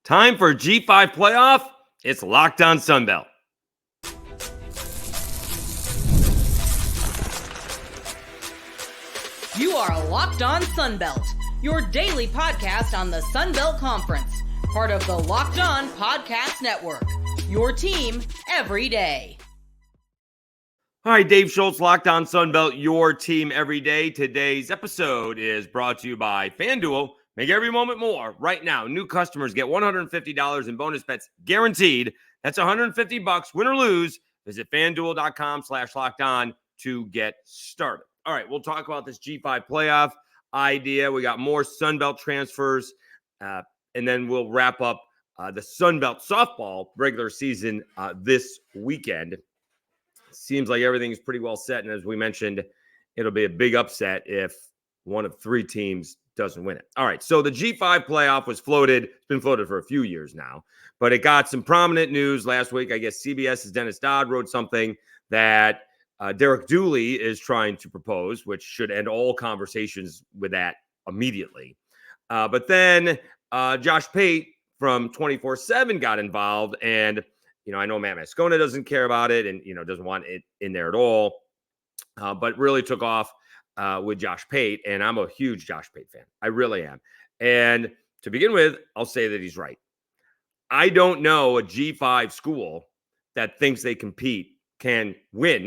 Time for G5 playoff. It's Locked On Sunbelt. You are Locked On Sunbelt, your daily podcast on the Sunbelt Conference, part of the Locked On Podcast Network, your team every day. All right, Dave Schulz, Locked On Sunbelt, your team every day. Today's episode is brought to you by FanDuel. Make every moment more. Right now, new customers get $150 in bonus bets guaranteed. That's $150, win or lose. Visit FanDuel.com/lockedon to get started. All right, we'll talk about this G5 playoff idea. We got more Sunbelt transfers, and then we'll wrap up the Sunbelt softball regular season this weekend. Seems like everything's pretty well set, and as we mentioned, it'll be a big upset if one of three teams doesn't win it. All right, so the G5 playoff was floated. It's been floated for a few years now, but it got some prominent news last week. I guess CBS's Dennis Dodd wrote something that Derek Dooley is trying to propose, which should end all conversations with that immediately. But then Josh Pate from 24/7 got involved, and I know Matt Moscona doesn't care about it and doesn't want it in there at all, but really took off with Josh Pate, and I'm a huge Josh Pate fan. I really am. And to begin with, I'll say that he's right. I don't know a G5 school that thinks they can win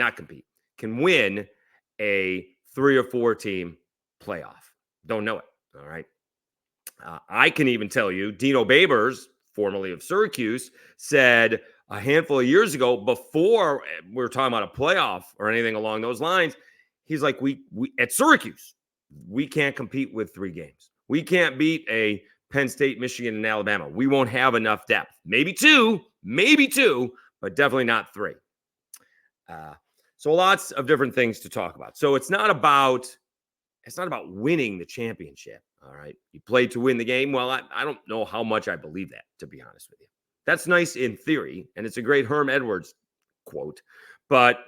a 3 or 4 team playoff. Don't know it. All right. I can even tell you, Dino Babers, formerly of Syracuse, said a handful of years ago, before we were talking about a playoff or anything along those lines, he's like, we at Syracuse, we can't compete with 3 games. We can't beat a Penn State, Michigan, and Alabama. We won't have enough depth. Maybe two, but definitely not 3. So lots of different things to talk about. So it's not about winning the championship. All right. You play to win the game. Well, I don't know how much I believe that, to be honest with you. That's nice in theory, and it's a great Herm Edwards quote. But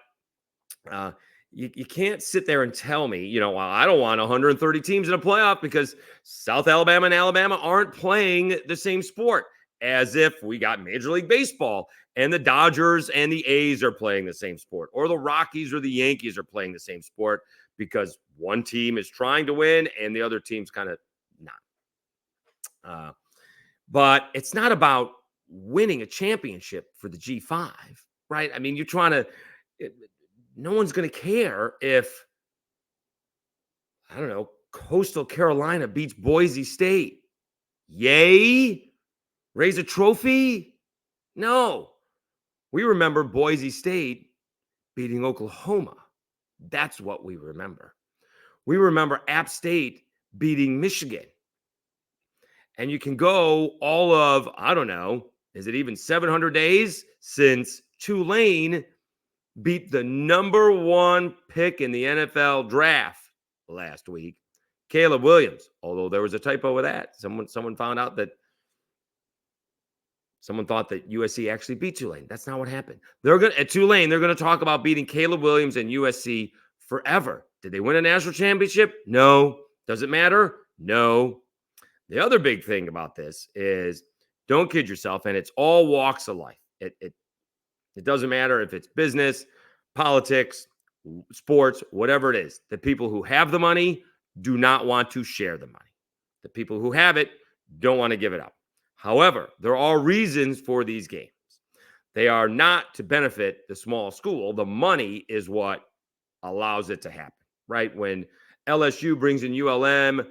you can't sit there and tell me, well, I don't want 130 teams in a playoff because South Alabama and Alabama aren't playing the same sport, as if we got Major League Baseball and the Dodgers and the A's are playing the same sport, or the Rockies or the Yankees are playing the same sport, because one team is trying to win and the other team's kind of not. But it's not about winning a championship for the G5, right? I mean, you're trying to no one's going to care if, I don't know, Coastal Carolina beats Boise State. Yay? Raise a trophy? No. We remember Boise State beating Oklahoma. That's what we remember. We remember App State beating Michigan. And you can go all of, I don't know, is it even 700 days since Tulane beat the number 1 pick in the NFL draft last week, Caleb Williams. Although there was a typo with that. Someone found out that someone thought that USC actually beat Tulane. That's not what happened. At Tulane, they're going to talk about beating Caleb Williams and USC forever. Did they win a national championship? No. Does it matter? No. The other big thing about this is, don't kid yourself, and it's all walks of life. It doesn't matter if it's business, politics, sports, whatever it is. The people who have the money do not want to share the money. The people who have it don't want to give it up. However, there are reasons for these games. They are not to benefit the small school. The money is what allows it to happen, right? When LSU brings in ULM,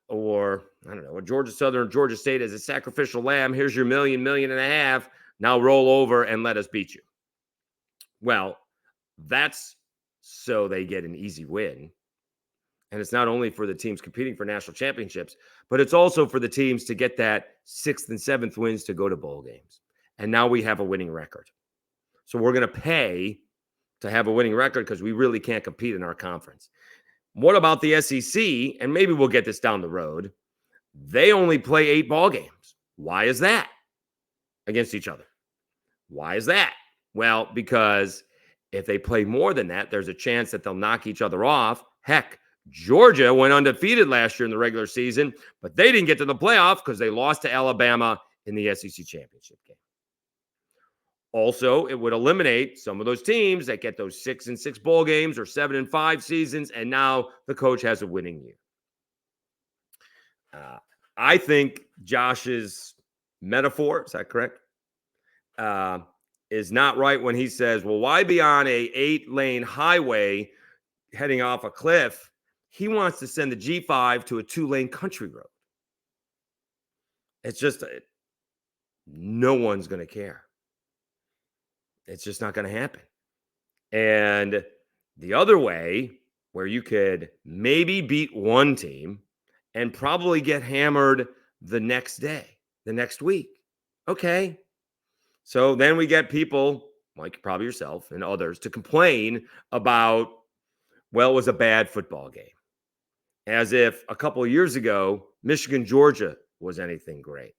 or I don't know, a Georgia Southern, Georgia State as a sacrificial lamb, here's your $1.5 million. Now roll over and let us beat you. Well, that's so they get an easy win. And it's not only for the teams competing for national championships, but it's also for the teams to get that 6th and 7th wins to go to bowl games. And now we have a winning record. So we're going to pay to have a winning record because we really can't compete in our conference. What about the SEC? And maybe we'll get this down the road. They only play 8 ball games. Why is that? Against each other. Why is that? Well, because if they play more than that, there's a chance that they'll knock each other off. Heck, Georgia went undefeated last year in the regular season, but they didn't get to the playoff because they lost to Alabama in the SEC championship game. Also, it would eliminate some of those teams that get those 6-6 bowl games or 7-5 seasons, and now the coach has a winning year. I think Josh's metaphor, is that correct? Is not right when he says, well, why be on a 8-lane highway heading off a cliff? He wants to send the G5 to a 2-lane country road. It's just, no one's going to care. It's just not going to happen. And the other way, where you could maybe beat one team and probably get hammered the next day, the next week. Okay. So then we get people, like probably yourself and others, to complain about, well, it was a bad football game. As if a couple of years ago, Michigan, Georgia was anything great.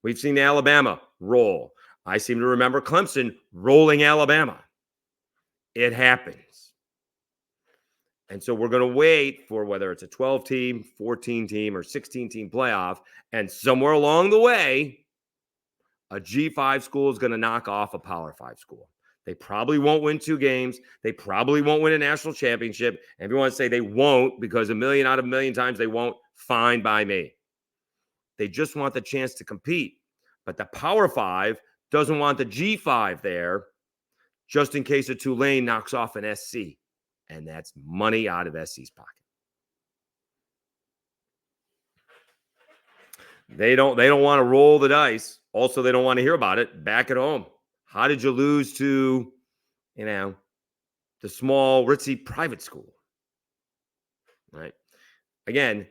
We've seen Alabama roll. I seem to remember Clemson rolling Alabama. It happens. And so we're going to wait for whether it's a 12-team, 14-team, or 16-team playoff. And somewhere along the way, a G5 school is going to knock off a Power 5 school. They probably won't win 2 games. They probably won't win a national championship. And if you want to say they won't because a million out of a million times they won't, fine by me. They just want the chance to compete. But the Power 5 doesn't want the G5 there just in case a Tulane knocks off an SC. And that's money out of SC's pocket. They don't want to roll the dice. Also, they don't want to hear about it back at home. How did you lose to, the small, ritzy private school? Right? Again,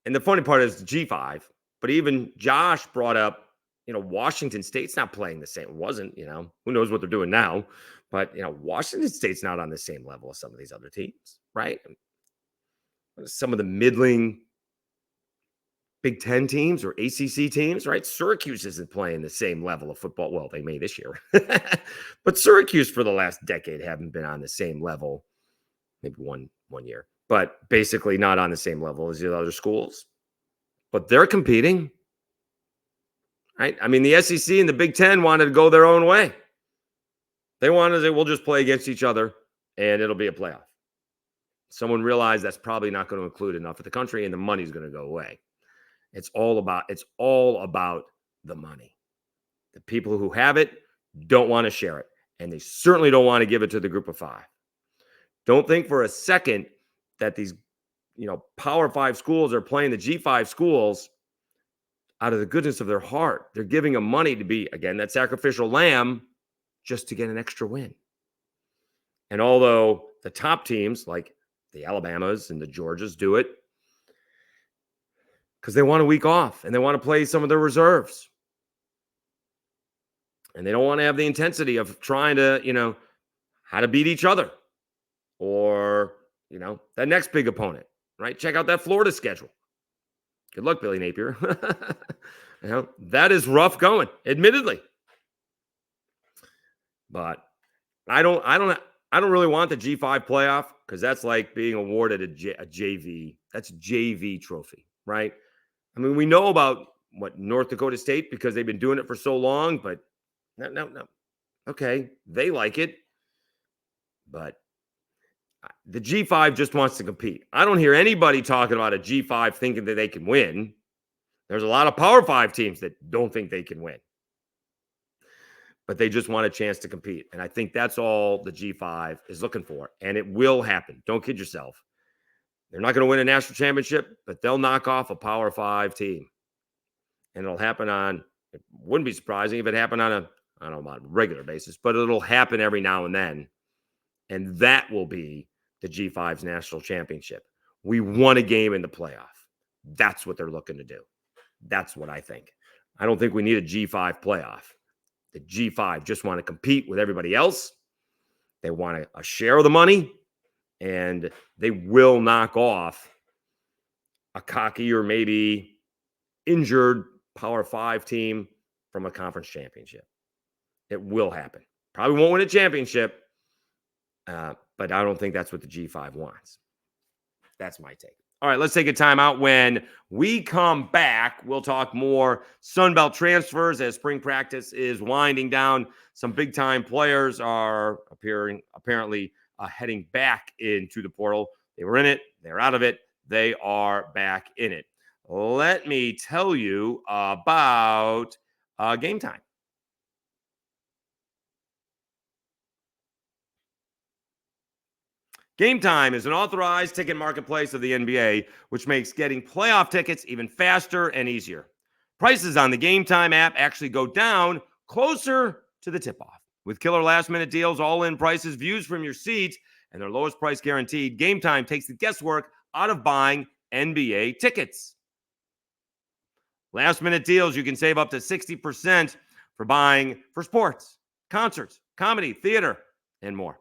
and the funny part is the G5, but even Josh brought up, Washington State's not playing the same. It wasn't, who knows what they're doing now. But, Washington State's not on the same level as some of these other teams, right? Some of the middling Big Ten teams or ACC teams, right? Syracuse isn't playing the same level of football. Well, they may this year. But Syracuse for the last decade haven't been on the same level, maybe one year. But basically not on the same level as the other schools. But they're competing, right? I mean, the SEC and the Big Ten wanted to go their own way. They wanted to say, we'll just play against each other and it'll be a playoff. Someone realized that's probably not going to include enough of the country and the money's going to go away. It's all about the money. The people who have it don't want to share it. And they certainly don't want to give it to the group of 5. Don't think for a second that these, Power 5 schools are playing the G5 schools out of the goodness of their heart. They're giving them money to be, again, that sacrificial lamb just to get an extra win. And although the top teams like the Alabamas and the Georgias do it because they want a week off and they want to play some of their reserves. And they don't want to have the intensity of trying to, how to beat each other or, that next big opponent, right? Check out that Florida schedule. Good luck, Billy Napier. That is rough going, admittedly. But I don't really want the G5 playoff because that's like being awarded a JV. That's a JV trophy, right? I mean, we know about North Dakota State because they've been doing it for so long, but no. Okay, they like it. But the G5 just wants to compete. I don't hear anybody talking about a G5 thinking that they can win. There's a lot of Power 5 teams that don't think they can win. But they just want a chance to compete. And I think that's all the G5 is looking for. And it will happen. Don't kid yourself. They're not going to win a national championship, but they'll knock off a Power 5 team. And it'll happen it wouldn't be surprising if it happened on a regular basis, but it'll happen every now and then. And that will be the G5's national championship. We won a game in the playoff. That's what they're looking to do. That's what I think. I don't think we need a G5 playoff. The G5 just want to compete with everybody else. They want a share of the money, and they will knock off a cocky or maybe injured Power 5 team from a conference championship. It will happen. Probably won't win a championship, but I don't think that's what the G5 wants. That's my take. All right, let's take a timeout. When we come back, we'll talk more Sunbelt transfers as spring practice is winding down. Some big-time players are apparently heading back into the portal. They were in it. They're out of it. They are back in it. Let me tell you about Gametime. Gametime is an authorized ticket marketplace of the NBA, which makes getting playoff tickets even faster and easier. Prices on the Gametime app actually go down closer to the tip-off. With killer last-minute deals, all-in prices, views from your seats, and their lowest price guaranteed, Gametime takes the guesswork out of buying NBA tickets. Last-minute deals, you can save up to 60% for buying for sports, concerts, comedy, theater, and more.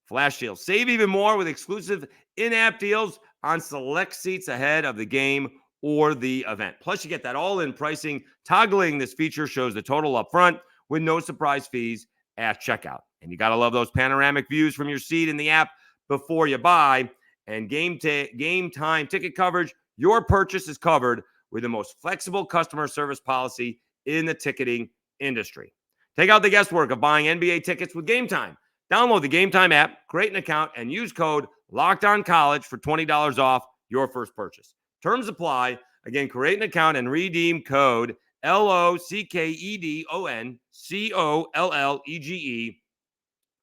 Flash deals. Save even more with exclusive in-app deals on select seats ahead of the game or the event. Plus, you get that all-in pricing. Toggling this feature shows the total up front with no surprise fees at checkout. And you got to love those panoramic views from your seat in the app before you buy. And Gametime ticket coverage, your purchase is covered with the most flexible customer service policy in the ticketing industry. Take out the guesswork of buying NBA tickets with Gametime. Download the Gametime app, create an account, and use code LOCKEDONCollege for $20 off your first purchase. Terms apply. Again, create an account and redeem code LOCKEDONCOLLEGE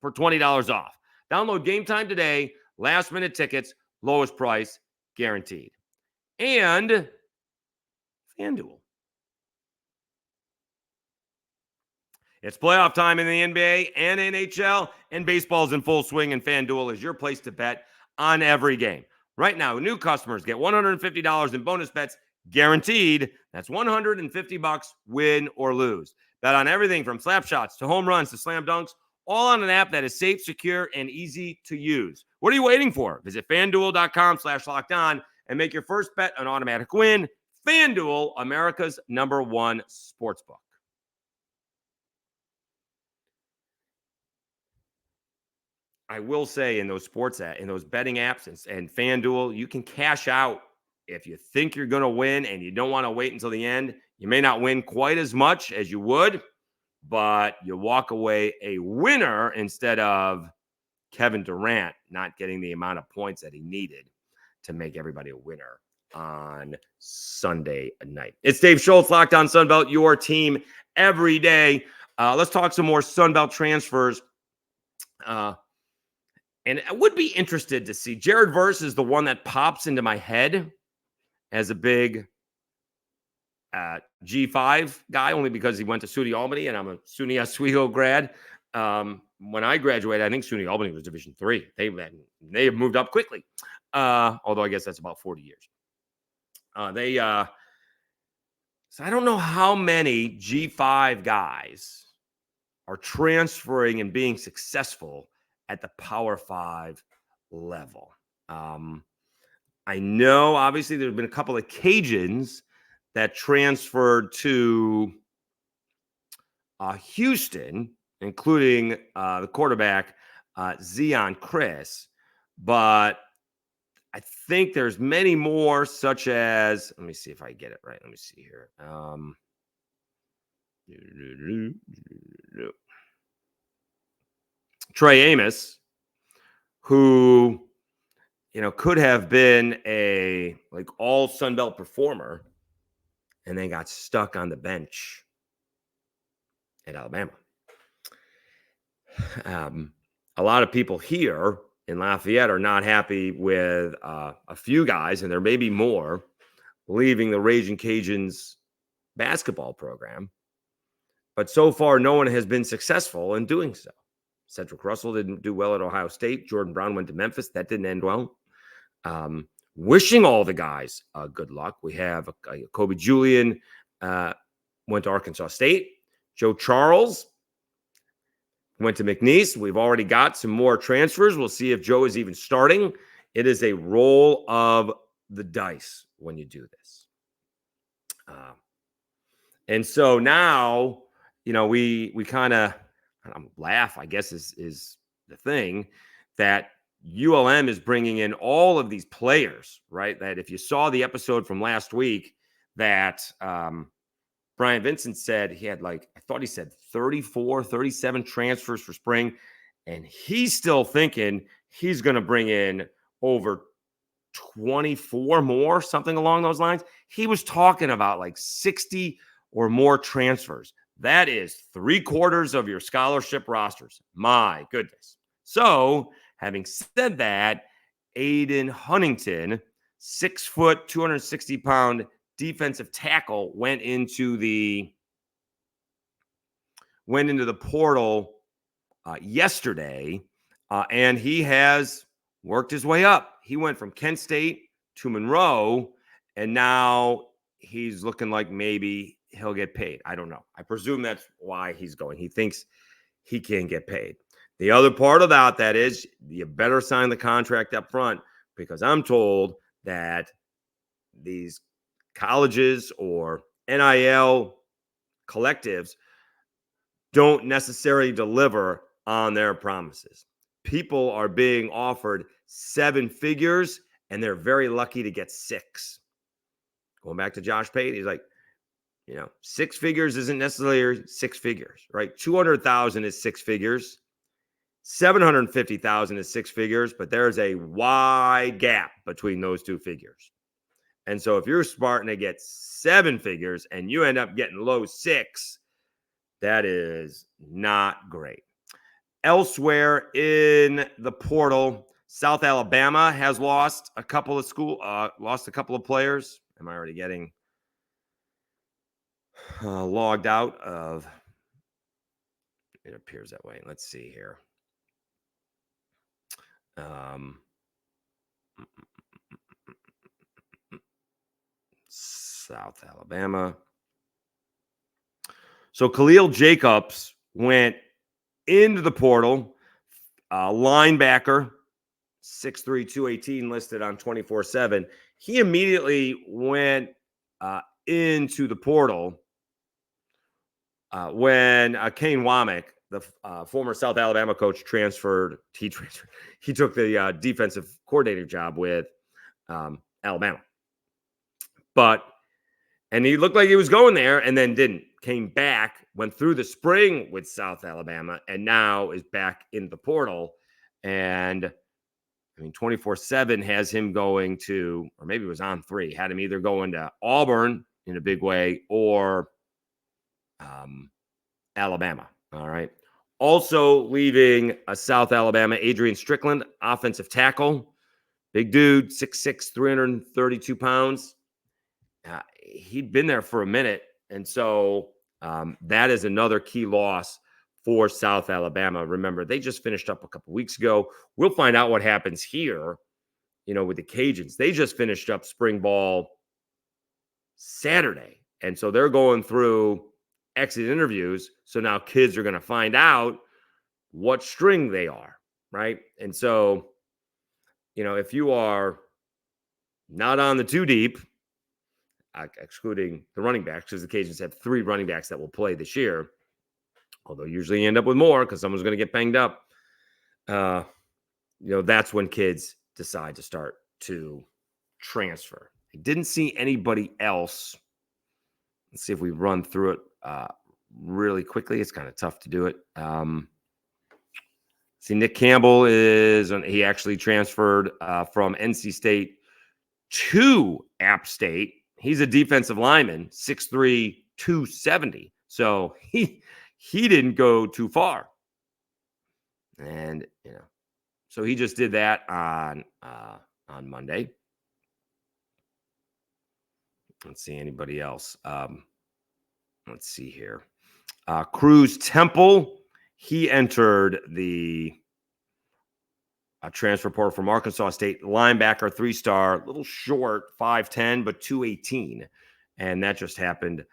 for $20 off. Download Gametime today. Last-minute tickets, lowest price, guaranteed. And FanDuel. It's playoff time in the NBA and NHL, and baseball's in full swing, and FanDuel is your place to bet on every game. Right now, new customers get $150 in bonus bets guaranteed. That's $150 win or lose. Bet on everything from slap shots to home runs to slam dunks, all on an app that is safe, secure, and easy to use. What are you waiting for? Visit FanDuel.com/lockedon and make your first bet an automatic win. FanDuel, America's #1 sportsbook. I will say in those in those betting apps and FanDuel, you can cash out if you think you're going to win and you don't want to wait until the end. You may not win quite as much as you would, but you walk away a winner instead of Kevin Durant not getting the amount of points that he needed to make everybody a winner on Sunday night. It's Dave Schulz, Locked On Sunbelt, your team every day. Let's talk some more Sunbelt transfers. And I would be interested to see. Jared Verse is the one that pops into my head as a big G5 guy, only because he went to SUNY Albany, and I'm a SUNY Oswego grad. When I graduated, I think SUNY Albany was Division III. They have moved up quickly, although I guess that's about 40 years. So I don't know how many G5 guys are transferring and being successful at the Power 5 level. I know, obviously, there have been a couple of Cajuns that transferred to Houston, including the quarterback, Zion Chris. But I think there's many more, such as, let me see if I get it right. Let me see here. Trey Amos, who, could have been a all Sunbelt performer and then got stuck on the bench at Alabama. A lot of people here in Lafayette are not happy with a few guys, and there may be more, leaving the Ragin Cajuns basketball program. But so far, no one has been successful in doing so. Cedric Russell didn't do well at Ohio State. Jordan Brown went to Memphis. That didn't end well. Wishing all the guys good luck. We have Kobe Julian went to Arkansas State. Joe Charles went to McNeese. We've already got some more transfers. We'll see if Joe is even starting. It is a roll of the dice when you do this. And so now, we kind of laugh, I guess is the thing, that ULM is bringing in all of these players, right? That if you saw the episode from last week that Brian Vincent said he had I thought he said 34, 37 transfers for spring. And he's still thinking he's going to bring in over 24 more, something along those lines. He was talking about 60 or more transfers. That is 3/4 of your scholarship rosters. My goodness. So, having said that, Aiden Huntington, 6 foot, 260-pound defensive tackle, went into the portal yesterday, and he has worked his way up. He went from Kent State to Monroe, and now he's looking like maybe he'll get paid. I don't know. I presume that's why he's going. He thinks he can get paid. The other part of that is you better sign the contract up front, because I'm told that these colleges or NIL collectives don't necessarily deliver on their promises. People are being offered 7 figures, and they're very lucky to get 6. Going back to Josh Pate, he's like, 6 figures isn't necessarily 6 figures, right? 200,000 is 6 figures. 750,000 is 6 figures, but there's a wide gap between those 2 figures. And so if you're Spartan to get 7 figures and you end up getting low 6, that is not great. Elsewhere in the portal, South Alabama has lost a couple of players. Am I already getting logged out of? It appears that way. Let's see here. South Alabama. So Khalil Jacobs went into the portal, linebacker, 6'3", 218, listed on 24/7. He immediately went into the portal when Kane Womack, the former South Alabama coach, transferred. He took the defensive coordinator job with Alabama. And he looked like he was going there and then didn't. Came back, went through the spring with South Alabama, and now is back in the portal. And 24/7 has him going to, or maybe it was on 3, had him either going to Auburn in a big way or Alabama. All right. Also leaving South Alabama, Adrien Strickland, offensive tackle. Big dude, 6'6", 332 pounds. He'd been there for a minute. And so that is another key loss for South Alabama. Remember, they just finished up a couple weeks ago. We'll find out what happens here, with the Cajuns. They just finished up spring ball Saturday. And so they're going through exit interviews. So now kids are going to find out what string they are, right? And so, if you are not on the 2 deep, excluding the running backs, because the Cajuns have 3 running backs that will play this year, although usually you end up with more because someone's going to get banged up. That's when kids decide to start to transfer. I didn't see anybody else. Let's see if we run through it really quickly. It's kind of tough to do it. See, Nick Campbell he actually transferred from NC State to App State. He's a defensive lineman, 6'3", 270. So he didn't go too far. And, so he just did that on Monday. Let's see anybody else. Let's see here. Cruz Temple, he entered the transfer portal from Arkansas State, linebacker, 3-star, a little short, 5'10", but 218. And that just happened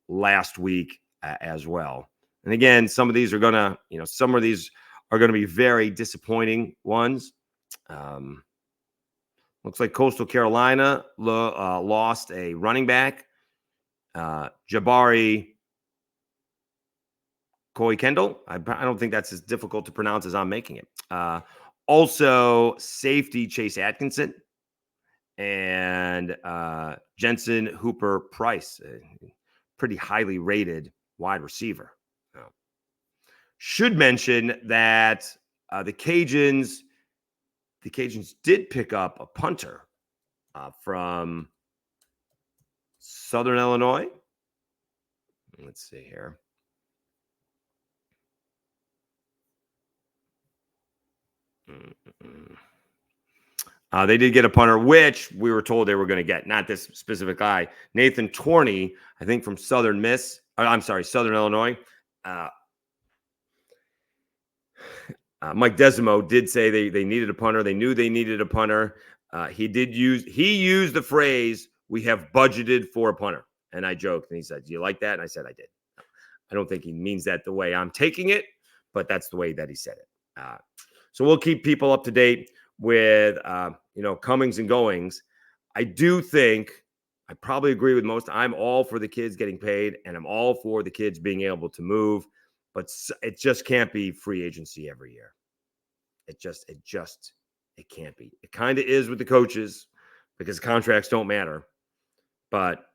last week as well. And again, some of these are going to be very disappointing ones. Looks like Coastal Carolina lost a running back, Jabari Koi Kendall. I don't think that's as difficult to pronounce as I'm making it. Also, safety Chase Atkinson and Jensen Hooper Price, a pretty highly rated wide receiver. Should mention that the Cajuns did pick up a punter from Southern Illinois. Let's see here. They did get a punter, which we were told they were going to get, not this specific guy. Nathan Torney, I think from Southern Illinois. Mike Desimo did say they needed a punter. They knew they needed a punter. He used the phrase, "We have budgeted for a punter." And I joked, and he said, "Do you like that?" And I said, "I did." I don't think he means that the way I'm taking it, but that's the way that he said it. So we'll keep people up to date with, comings and goings. I do think I probably agree with most. I'm all for the kids getting paid, and I'm all for the kids being able to move, but it just can't be free agency every year. It can't be. It kind of is with the coaches because contracts don't matter, but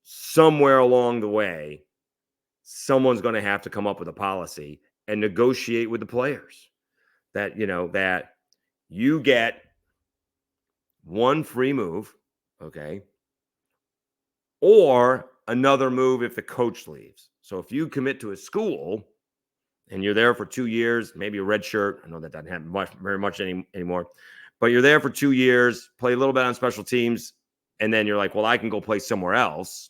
somewhere along the way, someone's going to have to come up with a policy and negotiate with the players that you get one free move, okay, or another move if the coach leaves. So if you commit to a school and you're there for 2 years, maybe a red shirt. I know that doesn't happen very much anymore, but you're there for 2 years, play a little bit on special teams, and then you're like, well, I can go play somewhere else.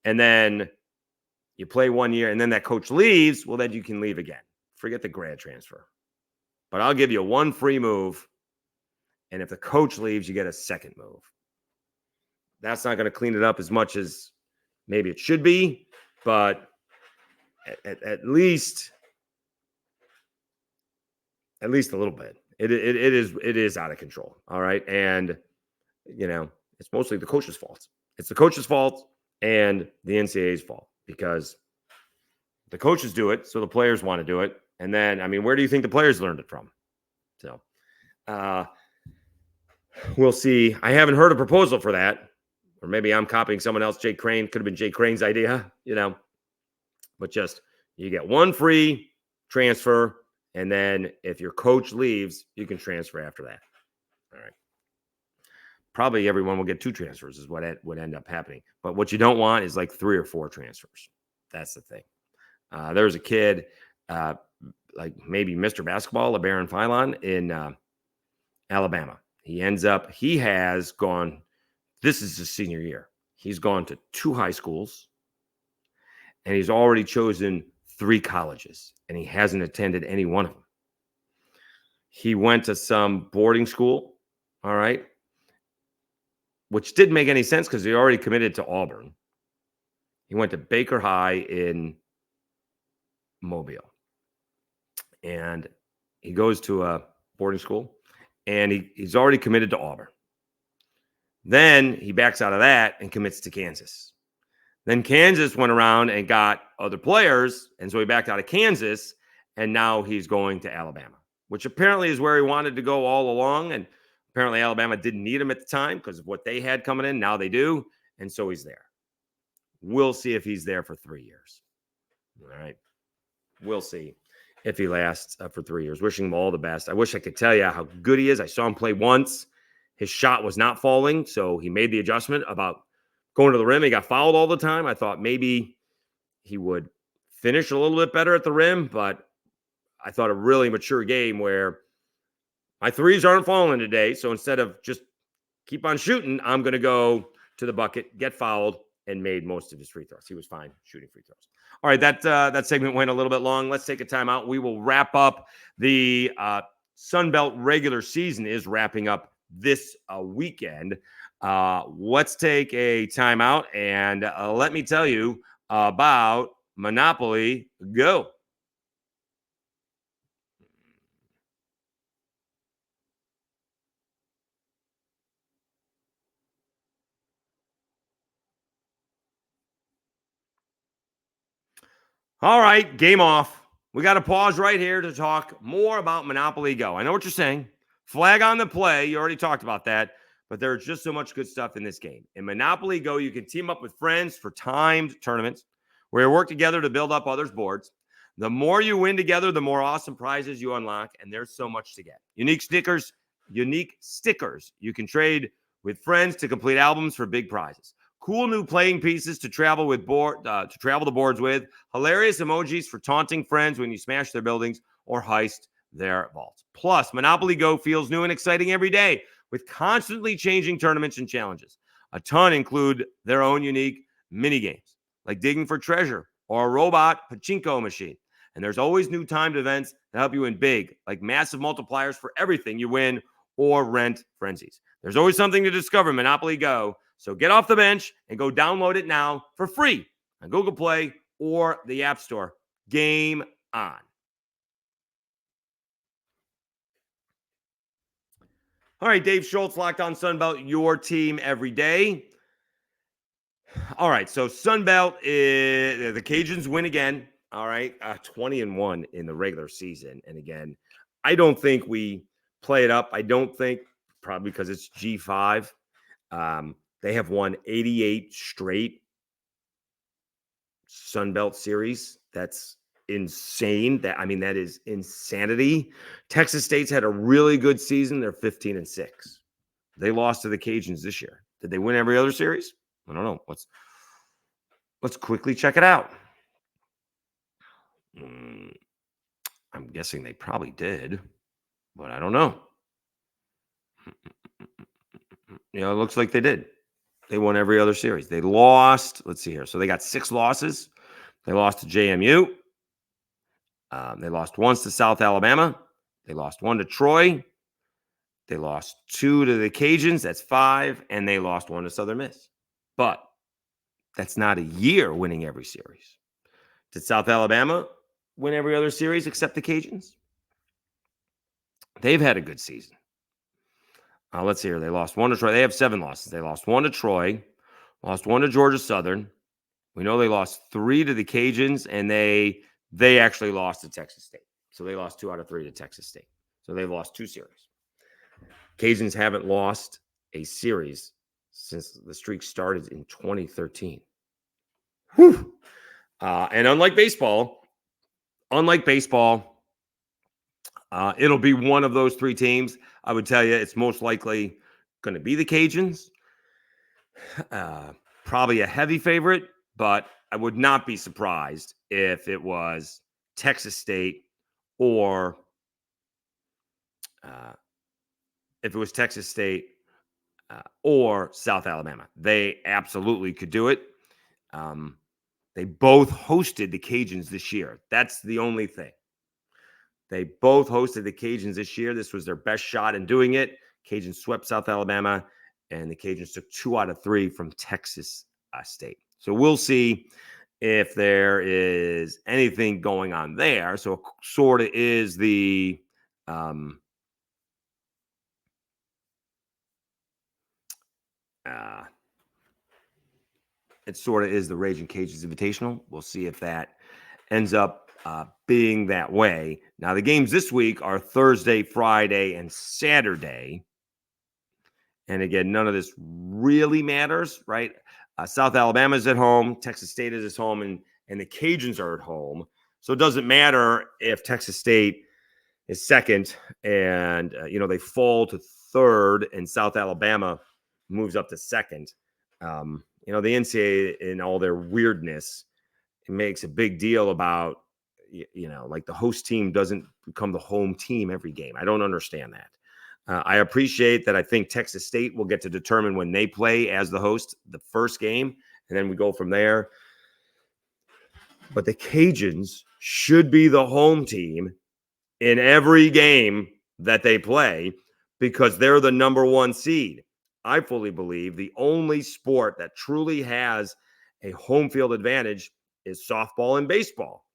And then you play 1 year, and then that coach leaves. Well, then you can leave again. Forget the grad transfer. But I'll give you one free move, and if the coach leaves, you get a second move. That's not going to clean it up as much as maybe it should be, but at least a little bit. It is out of control. All right, and it's mostly the coach's fault. It's the coach's fault and the NCAA's fault because the coaches do it, so the players want to do it. And then, where do you think the players learned it from? So we'll see. I haven't heard a proposal for that. Or maybe I'm copying someone else. Jake Crane. Could have been Jake Crane's idea, But just, you get one free transfer, and then if your coach leaves, you can transfer after that. All right. Probably everyone will get 2 transfers is what would end up happening. But what you don't want is like 3 or 4 transfers. That's the thing. There was a kid, like maybe Mr. Basketball, LeBaron Philon in Alabama. He has gone, this is his senior year. He's gone to 2 high schools, and he's already chosen 3 colleges, and he hasn't attended any one of them. He went to some boarding school, all right, which didn't make any sense because he already committed to Auburn. He went to Baker High in Mobile. And he goes to a boarding school, and he's already committed to Auburn. Then he backs out of that and commits to Kansas. Then Kansas went around and got other players, and so he backed out of Kansas, and now he's going to Alabama, which apparently is where he wanted to go all along, and apparently Alabama didn't need him at the time because of what they had coming in. Now they do, and so he's there. We'll see if he's there for 3 years. All right. We'll see if he lasts for 3 years. Wishing him all the best. I wish I could tell you how good he is. I saw him play once. His shot was not falling, so he made the adjustment about going to the rim. He got fouled all the time. I thought maybe he would finish a little bit better at the rim, but I thought a really mature game where my threes aren't falling today, so instead of just keep on shooting, I'm going to go to the bucket, get fouled, and made most of his free throws. He was fine shooting free throws. All right, that segment went a little bit long. Let's take a timeout. We will wrap up. The Sun Belt regular season is wrapping up this weekend. Let's take a timeout and let me tell you about Monopoly Go. All right, game off. We got to pause right here to talk more about Monopoly Go. I know what you're saying. Flag on the play. You already talked about that. But there's just so much good stuff in this game. In Monopoly Go, you can team up with friends for timed tournaments where you work together to build up others' boards. The more you win together, the more awesome prizes you unlock, and there's so much to get. Unique stickers you can trade with friends to complete albums for big prizes. Cool new playing pieces to travel the boards with. Hilarious emojis for taunting friends when you smash their buildings or heist their vaults. Plus, Monopoly Go feels new and exciting every day with constantly changing tournaments and challenges. A ton include their own unique mini games, like digging for treasure or a robot pachinko machine. And there's always new timed events that help you win big, like massive multipliers for everything you win or rent frenzies. There's always something to discover in Monopoly Go. So get off the bench and go download it now for free on Google Play or the App Store. Game on. All right, Dave Schulz, Locked On Sunbelt, your team every day. All right, so Sunbelt, the Cajuns win again. All right, 20-1 in the regular season. And again, I don't think we play it up. I don't think, probably because it's G5. They have won 88 straight Sunbelt series. That's insane. That is insanity. Texas State's had a really good season. They're 15-6. They lost to the Cajuns this year. Did they win every other series? I don't know. Let's quickly check it out. I'm guessing they probably did, but I don't know. It looks like they did. They won every other series. They lost. Let's see here. So they got 6 losses. They lost to JMU. They lost once to South Alabama. They lost 1 to Troy. They lost 2 to the Cajuns. That's 5. And they lost 1 to Southern Miss. But that's not a year winning every series. Did South Alabama win every other series except the Cajuns? They've had a good season. Let's see here. They lost 1 to Troy. They have 7 losses. They lost 1 to Troy, lost 1 to Georgia Southern. We know they lost 3 to the Cajuns, and they actually lost to Texas State. So they lost 2 out of 3 to Texas State. So they've lost 2 series. Cajuns haven't lost a series since the streak started in 2013. Whew. And unlike baseball, it'll be one of those 3 teams. I would tell you it's most likely going to be the Cajuns. Probably a heavy favorite, but I would not be surprised if it was Texas State or South Alabama. They absolutely could do it. They both hosted the Cajuns this year. That's the only thing. They both hosted the Cajuns this year. This was their best shot in doing it. Cajuns swept South Alabama, and the Cajuns took 2 out of 3 from Texas State. So we'll see if there is anything going on there. So it sort of is the Ragin Cajuns Invitational. We'll see if that ends up being that way. Now, the games this week are Thursday, Friday, and Saturday. And again, none of this really matters, right? South Alabama is at home, Texas State is at home, and the Cajuns are at home. So it doesn't matter if Texas State is second and, they fall to third and South Alabama moves up to second. The NCAA, in all their weirdness, it makes a big deal about, like the host team doesn't become the home team every game. I don't understand that. I appreciate that. I think Texas State will get to determine when they play as the host the first game, and then we go from there. But the Cajuns should be the home team in every game that they play because they're the number 1 seed. I fully believe the only sport that truly has a home field advantage is softball and baseball.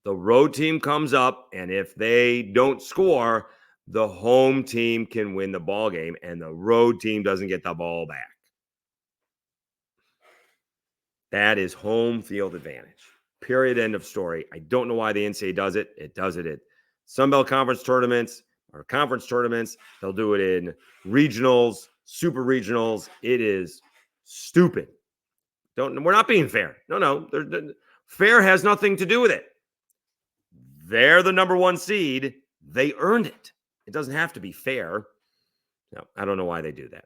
The road team comes up, and if they don't score, the home team can win the ball game, and the road team doesn't get the ball back. That is home field advantage. Period. End of story. I don't know why the NCAA does it. It does it at Sun Belt Conference tournaments, or conference tournaments. They'll do it in regionals, super regionals. It is stupid. We're not being fair. No. Fair has nothing to do with it. They're the number one seed. They earned it. It doesn't have to be fair. No, I don't know why they do that.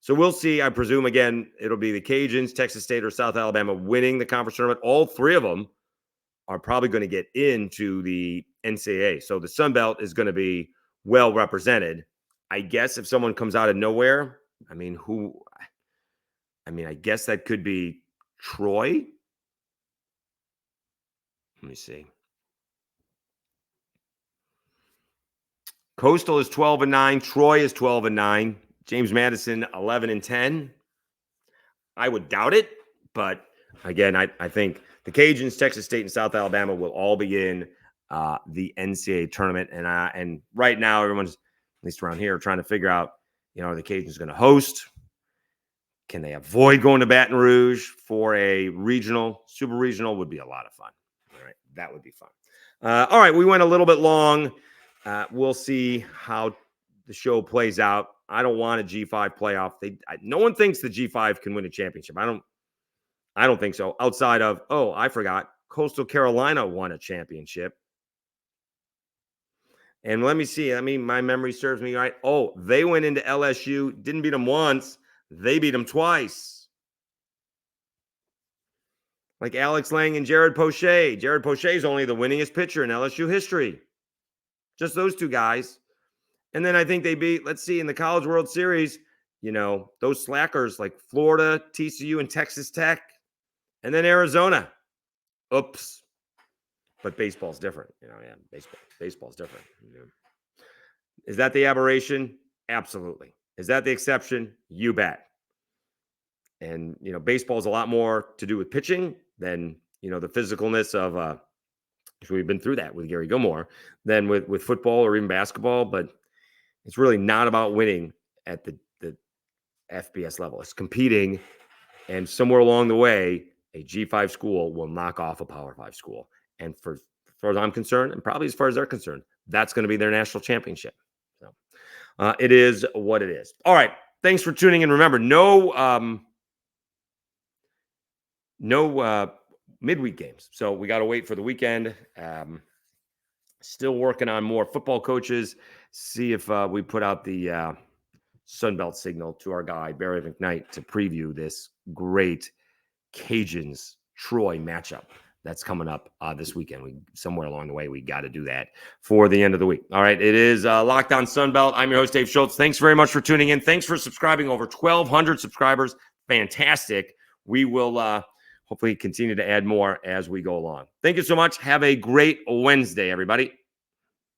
So we'll see. I presume, again, it'll be the Cajuns, Texas State, or South Alabama winning the conference tournament. All three of them are probably going to get into the NCAA. So the Sun Belt is going to be well represented. I guess if someone comes out of nowhere, I guess that could be Troy. Let me see. Coastal is 12-9. Troy is 12-9. James Madison 11-10. I would doubt it, but again, I think the Cajuns, Texas State, and South Alabama will all be in the NCAA tournament. And right now, everyone's, at least around here, trying to figure out, are the Cajuns going to host? Can they avoid going to Baton Rouge for a regional? Super regional would be a lot of fun. All right, that would be fun. All right, we went a little bit long. We'll see how the show plays out. I don't want a G5 playoff. No one thinks the G5 can win a championship. I don't think so. Outside of, I forgot, Coastal Carolina won a championship. And let me see. My memory serves me right. They went into LSU, didn't beat them once. They beat them twice. Like Alex Lang and Jared Poche. Jared Poche is only the winningest pitcher in LSU history. Just those two guys. And then I think they beat, let's see, in the College World Series, those slackers like Florida, TCU, and Texas Tech. And then Arizona. Oops. But baseball's different. Baseball's different. Is that the aberration? Absolutely. Is that the exception? You bet. And, baseball is a lot more to do with pitching than, the physicalness of, we've been through that with Gary Gilmore, than with football or even basketball. But it's really not about winning at the FBS level. It's competing. And somewhere along the way, a G5 school will knock off a Power 5 school. And for as far as I'm concerned, and probably as far as they're concerned, that's going to be their national championship. So it is what it is. All right. Thanks for tuning in. Remember, no midweek games. So we got to wait for the weekend. Still working on more football coaches. See if we put out the Sunbelt signal to our guy, Barry McKnight, to preview this great Cajuns Troy matchup that's coming up this weekend. Somewhere along the way, we got to do that for the end of the week. All right, it is Locked On Sunbelt. I'm your host, Dave Schulz. Thanks very much for tuning in. Thanks for subscribing. Over 1,200 subscribers. Fantastic. We will hopefully continue to add more as we go along. Thank you so much. Have a great Wednesday, everybody.